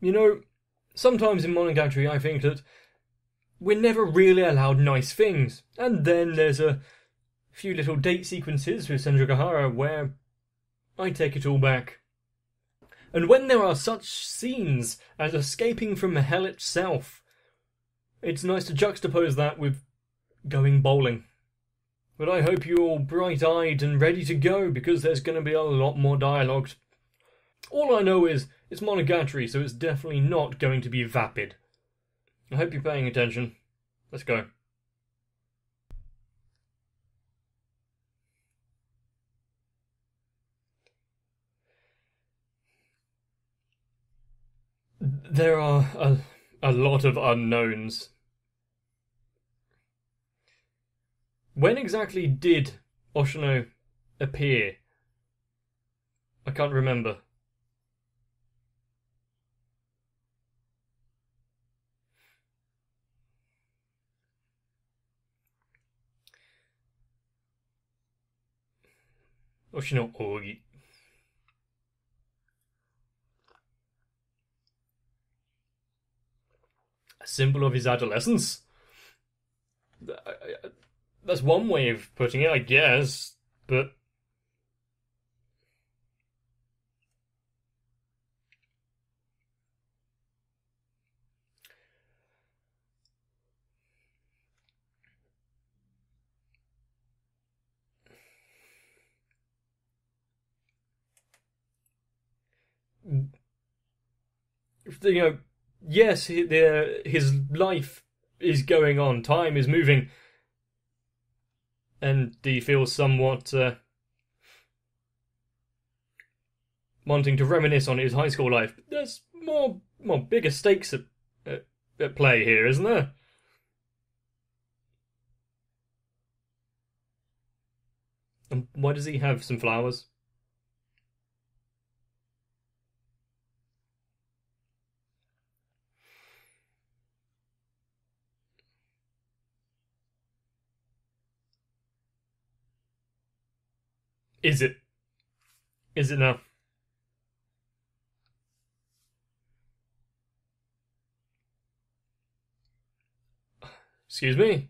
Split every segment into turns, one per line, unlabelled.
You know, sometimes in Monogatari I think that we're never really allowed nice things. And then there's a few little date sequences with Senjogahara where I take it all back. And when there are such scenes as escaping from hell itself, it's nice to juxtapose that with going bowling. But I hope you're all bright-eyed and ready to go, because there's going to be a lot more dialogue. All I know is it's Monogatari, so it's definitely not going to be vapid. I hope you're paying attention. Let's go. There are a lot of unknowns. When exactly did Oshino appear? I can't remember. Oshino Ori. A symbol of his adolescence? That's one way of putting it, I guess, but... You know, yes, his life is going on, time is moving, and he feels somewhat wanting to reminisce on his high school life. But there's more bigger stakes at play here, isn't there? And why does he have some flowers? Is it? Is it now? Excuse me?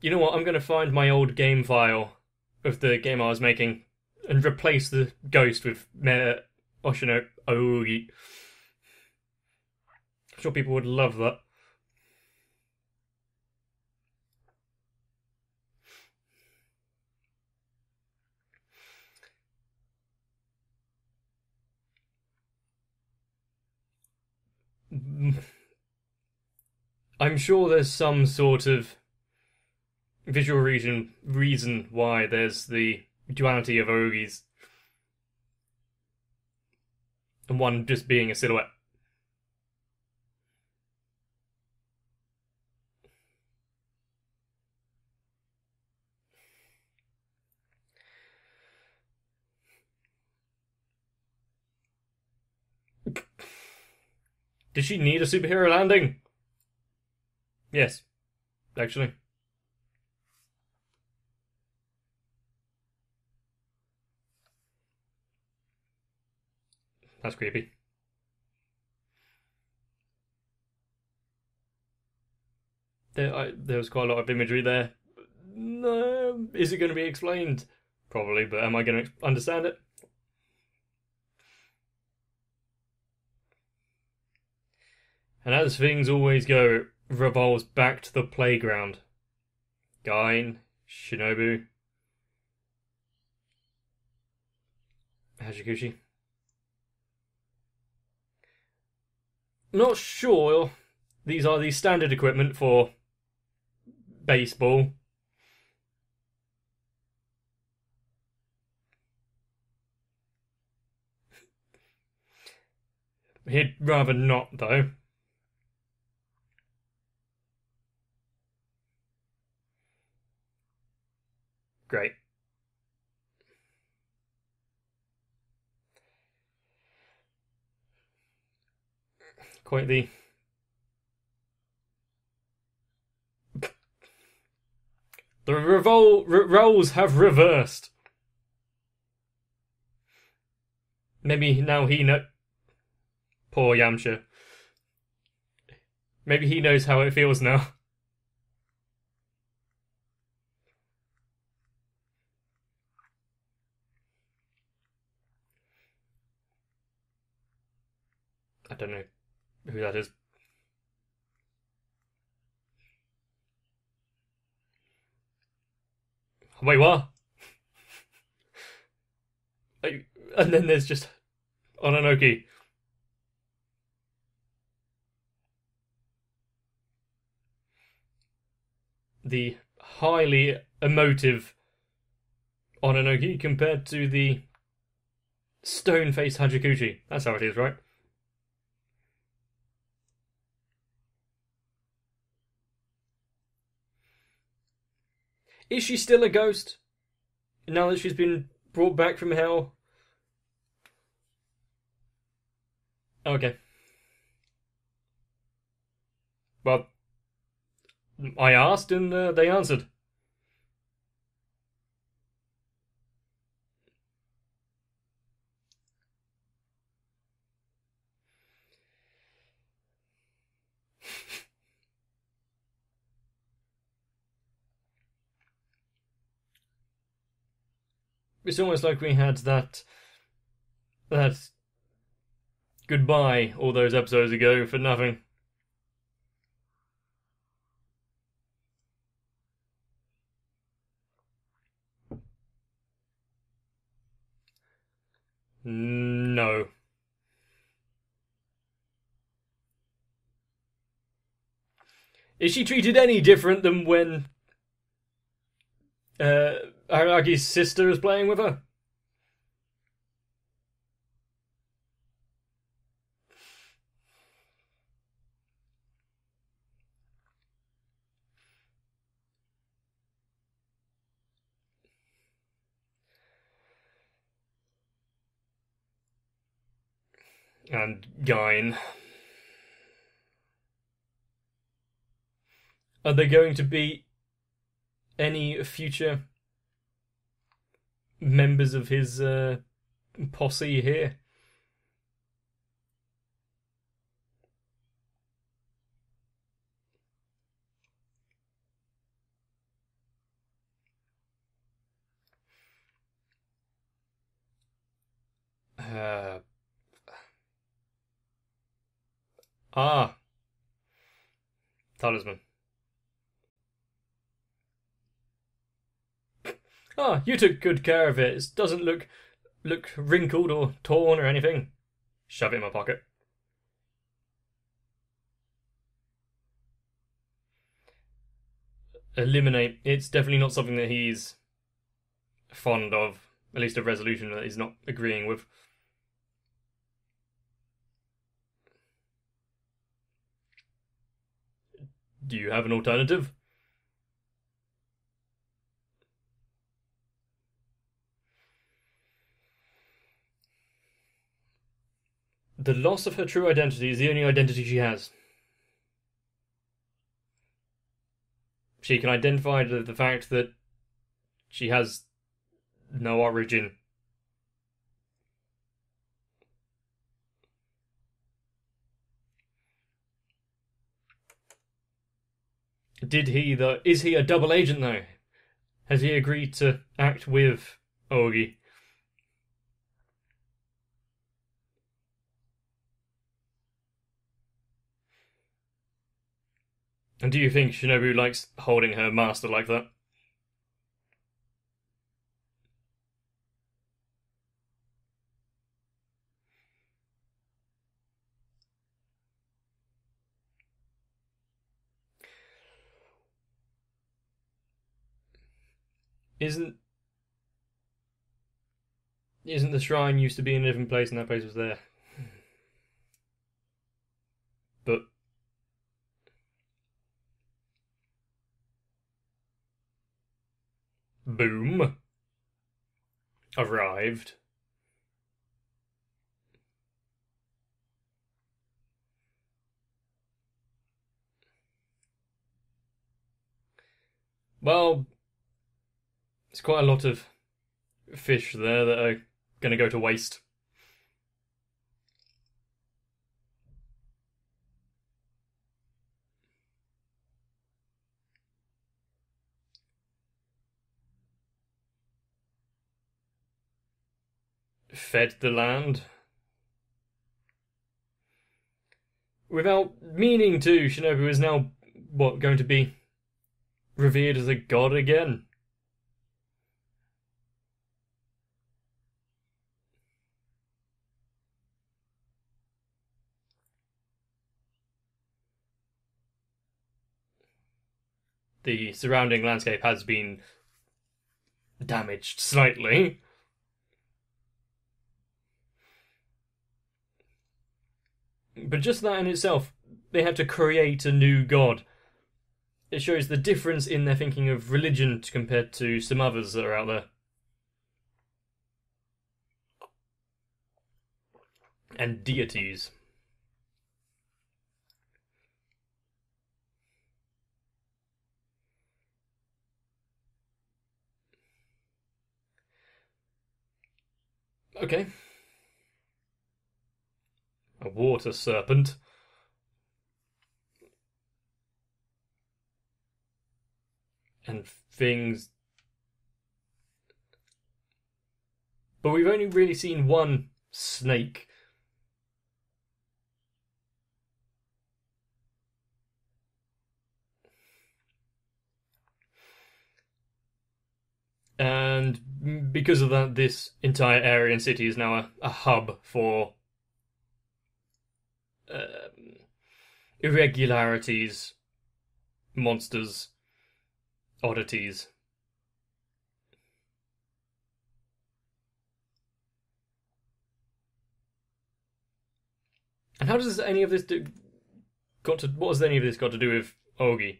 You know what, I'm going to find my old game file of the game I was making and replace the ghost with Oshino Ori. I'm sure people would love that. I'm sure there's some sort of visual reason why there's the duality of Oris, and one just being a silhouette. Did she need a superhero landing? Yes, actually. That's creepy. There was quite a lot of imagery there. Is it going to be explained? Probably, but am I going to understand it? And as things always go, it revolves back to the playground. Gain, Shinobu, Hashiguchi. Not sure these are the standard equipment for baseball. He'd rather not, though. Great. Quite the... The roles have reversed. Maybe now he know. Poor Yamcha. Maybe he knows how it feels now. I don't know who that is. Wait, what? And then there's just Ononoki. The highly emotive Ononoki compared to the stone-faced Hachikuchi. That's how it is, right? Is she still a ghost? Now that she's been brought back from hell? Okay. Well, I asked and they answered. It's almost like we had that goodbye all those episodes ago for nothing. No. Is she treated any different than when Aragi's sister is playing with her? And Gain. Are there going to be any future members of his posse here? Talisman. You took good care of it. It doesn't look wrinkled or torn or anything. Shove it in my pocket. Eliminate. It's definitely not something that he's fond of. At least a resolution that he's not agreeing with. Do you have an alternative? The loss of her true identity is the only identity she has. She can identify the fact that she has no origin. Is he a double agent though? Has he agreed to act with Ogi? And do you think Shinobu likes holding her master like that? Isn't the shrine used to be in a different place and that place was there? But boom. Arrived. Well, There's quite a lot of fish there that are going to go to waste. Fed the land. Without meaning to, Shinobu is now, going to be revered as a god again? The surrounding landscape has been damaged slightly. But just that in itself, they had to create a new god. It shows the difference in their thinking of religion compared to some others that are out there. And deities. Okay. A water serpent. And things. But we've only really seen one snake. And because of that, this entire area and city is now a hub for irregularities, monsters, oddities. And how does any of this what has any of this got to do with Ogi?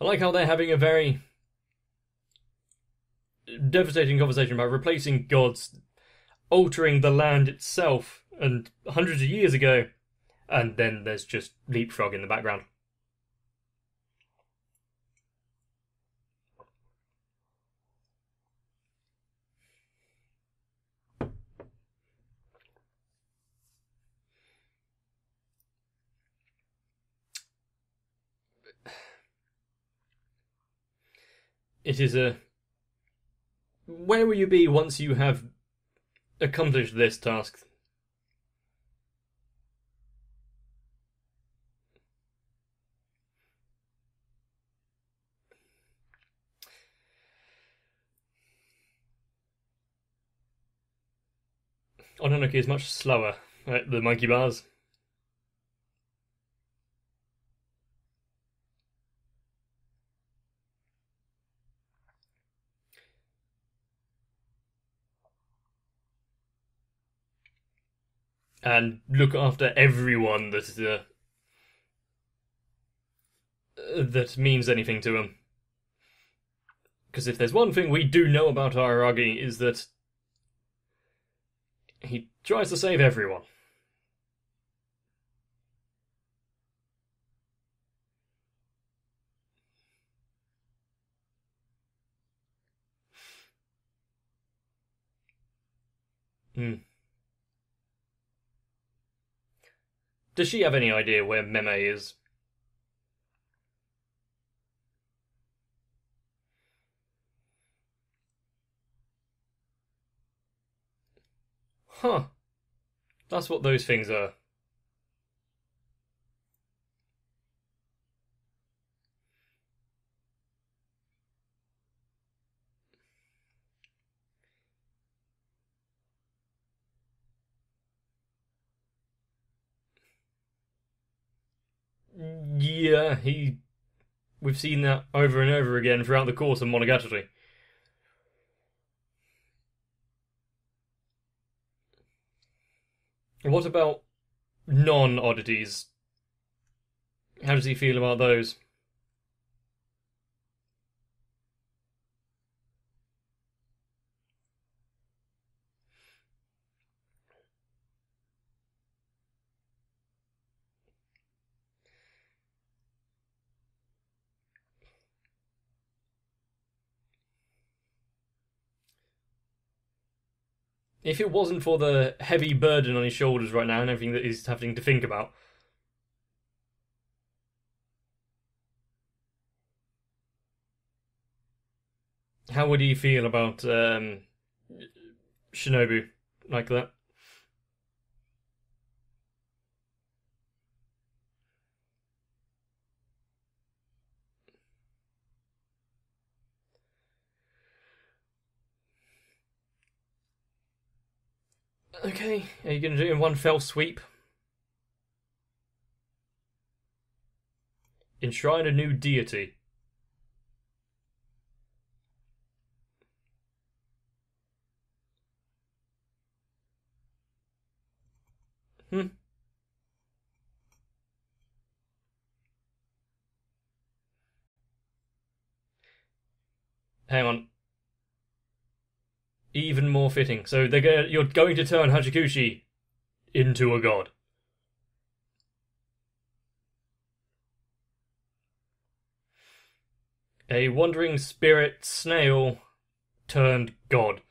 I like how they're having a very devastating conversation about replacing gods, altering the land itself, and hundreds of years ago, and then there's just leapfrog in the background. It is a... Where will you be once you have accomplished this task? Ononoki is much slower at the monkey bars. And look after everyone that means anything to him. Because if there's one thing we do know about Araragi is that he tries to save everyone. Does she have any idea where Meme is? Huh. That's what those things are. Yeah, we've seen that over and over again throughout the course of Monogatari. What about non-oddities? How does he feel about those? If it wasn't for the heavy burden on his shoulders right now and everything that he's having to think about. How would he feel about Shinobu like that? Okay, are you going to do it in one fell sweep? Enshrine a new deity. Hmm. Hang on. Even more fitting. So you're going to turn Hachikushi into a god. A wandering spirit snail turned god.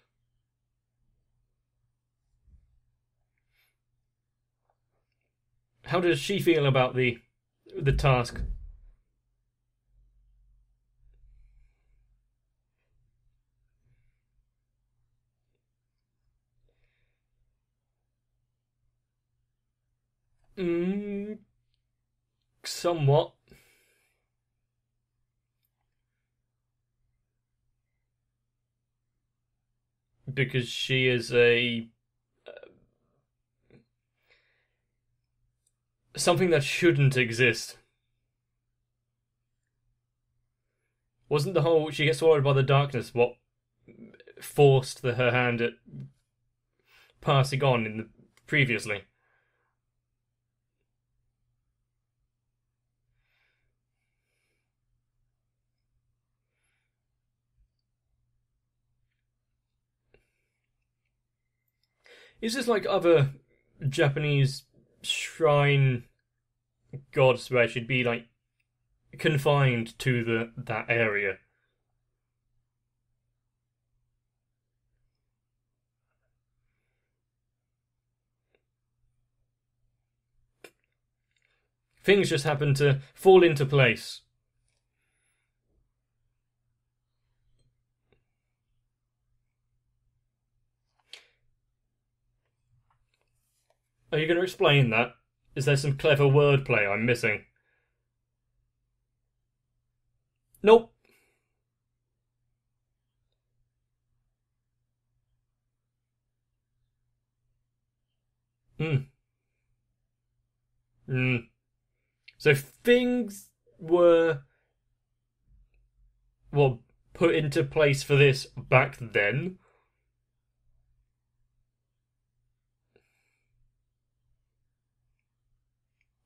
How does she feel about the task? Somewhat. Because she is a something that shouldn't exist. Wasn't the whole she gets swallowed by the darkness what forced her hand at passing on in the previously? Is this like other Japanese shrine gods where she'd be like confined to that area? Things just happen to fall into place. Are you going to explain that? Is there some clever wordplay I'm missing? Nope. Hmm. Hmm. So things were put into place for this back then.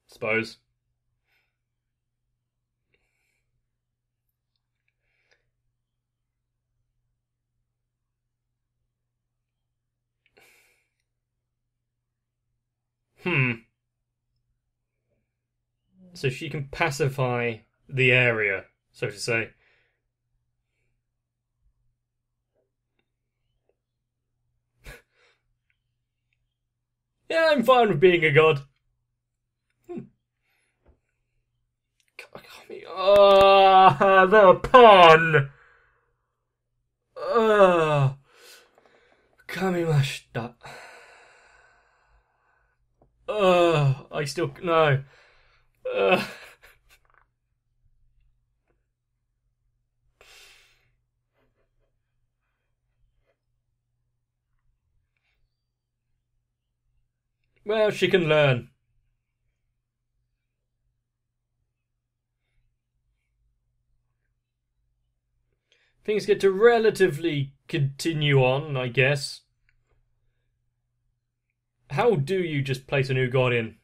Suppose. Hmm. So she can pacify the area, so to say. Yeah, I'm fine with being a god. The pun! Kamimashita. I still... No. Well, she can learn. Things get to relatively continue on, I guess. How do you just place a new god in?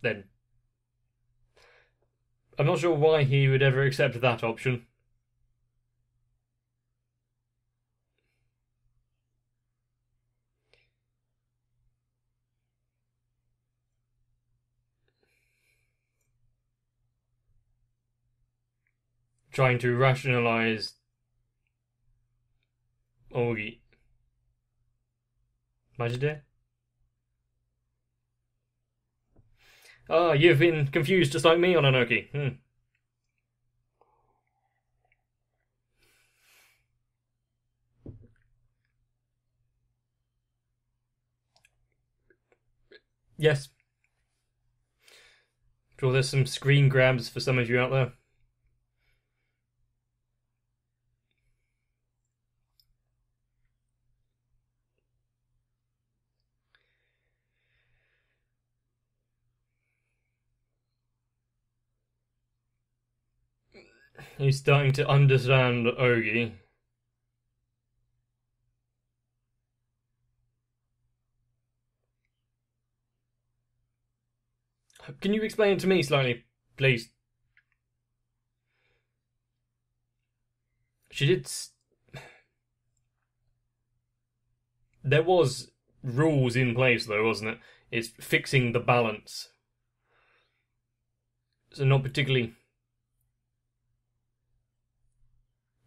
Then. I'm not sure why he would ever accept that option. trying to rationalize Ogi. Majide? Ah, you've been confused just like me, Ononoki. Yes. Sure, there's some screen grabs for some of you out there. He's starting to understand Ogi. Can you explain it to me slightly, please? She did. There was rules in place, though, wasn't it? It's fixing the balance. So not particularly.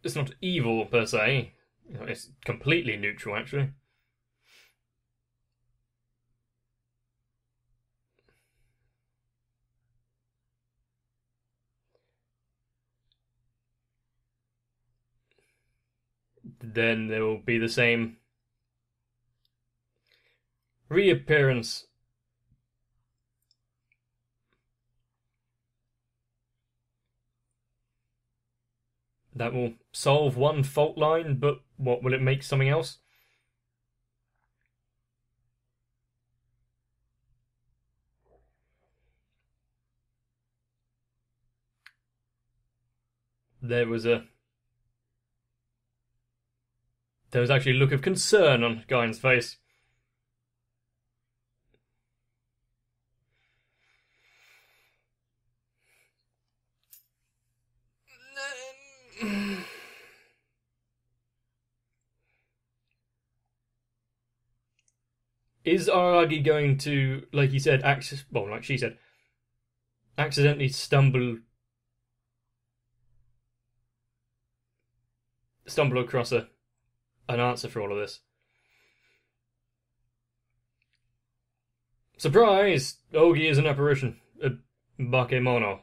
It's not evil per se. It's completely neutral, actually. Then there will be the same reappearance. That will solve one fault line, but what, will it make something else? There was actually a look of concern on Guy's face. Is Araragi going to, like he said, like she said, accidentally stumble across an answer for all of this? Surprise! Ogi is an apparition. A bakemono.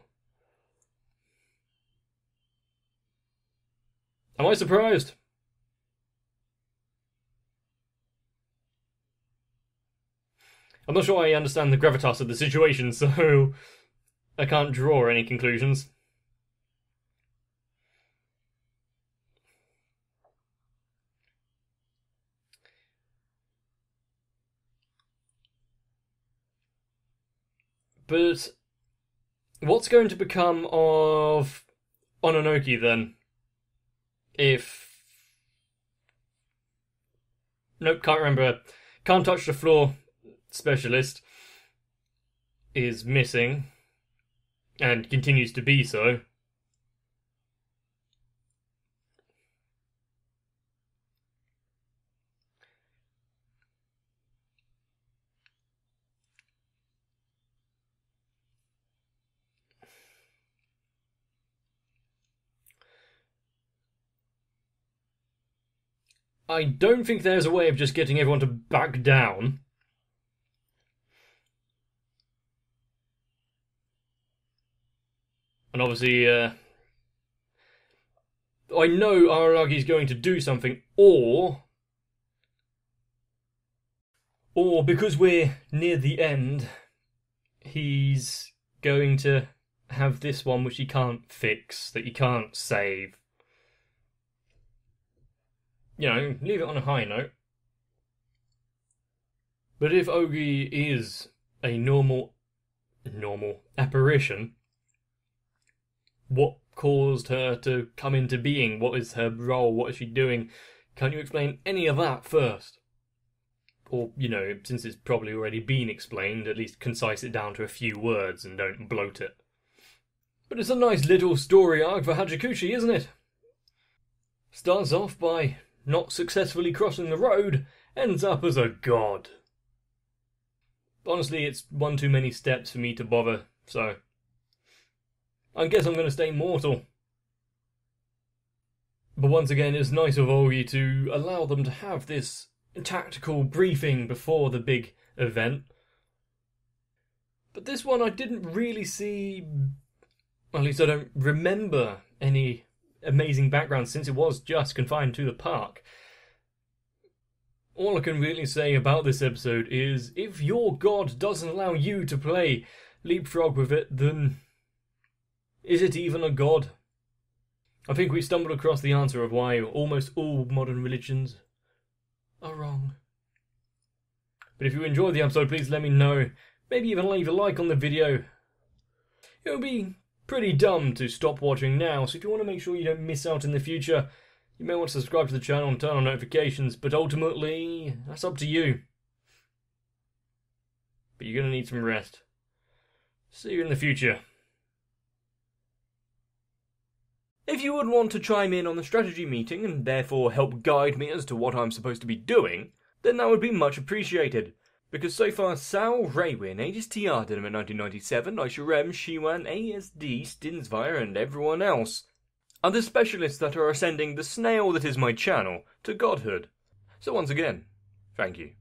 Am I surprised? I'm not sure I understand the gravitas of the situation, so I can't draw any conclusions. But what's going to become of Ononoki then? If... Nope, can't remember. Can't touch the floor specialist is missing and continues to be so. I don't think there's a way of just getting everyone to back down. And obviously, I know Araragi's going to do something, or because we're near the end, he's going to have this one which he can't fix, that he can't save. You know, leave it on a high note. But if Ogi is a normal apparition, what caused her to come into being? What is her role? What is she doing? Can't you explain any of that first? Or, you know, since it's probably already been explained, at least concise it down to a few words and don't bloat it. But it's a nice little story arc for Hachikushi, isn't it? Starts off by not successfully crossing the road, ends up as a god. Honestly, it's one too many steps for me to bother, so I guess I'm going to stay mortal. But once again, it's nice of Olgi to allow them to have this tactical briefing before the big event. But this one I didn't really see, at least I don't remember any amazing background since it was just confined to the park. All I can really say about this episode is if your god doesn't allow you to play Leapfrog with it, then is it even a god? I think we stumbled across the answer of why almost all modern religions are wrong. But if you enjoyed the episode, please let me know. Maybe even leave a like on the video. It would be pretty dumb to stop watching now, so if you want to make sure you don't miss out in the future, you may want to subscribe to the channel and turn on notifications, but ultimately, that's up to you. But you're going to need some rest. See you in the future. If you would want to chime in on the strategy meeting and therefore help guide me as to what I'm supposed to be doing, then that would be much appreciated. Because so far, Sal, Raywin, Aegis TR Dynamite 1997, Aisharem, Shiwan, ASD, Stinsvire, and everyone else are the specialists that are ascending the snail that is my channel to godhood. So once again, thank you.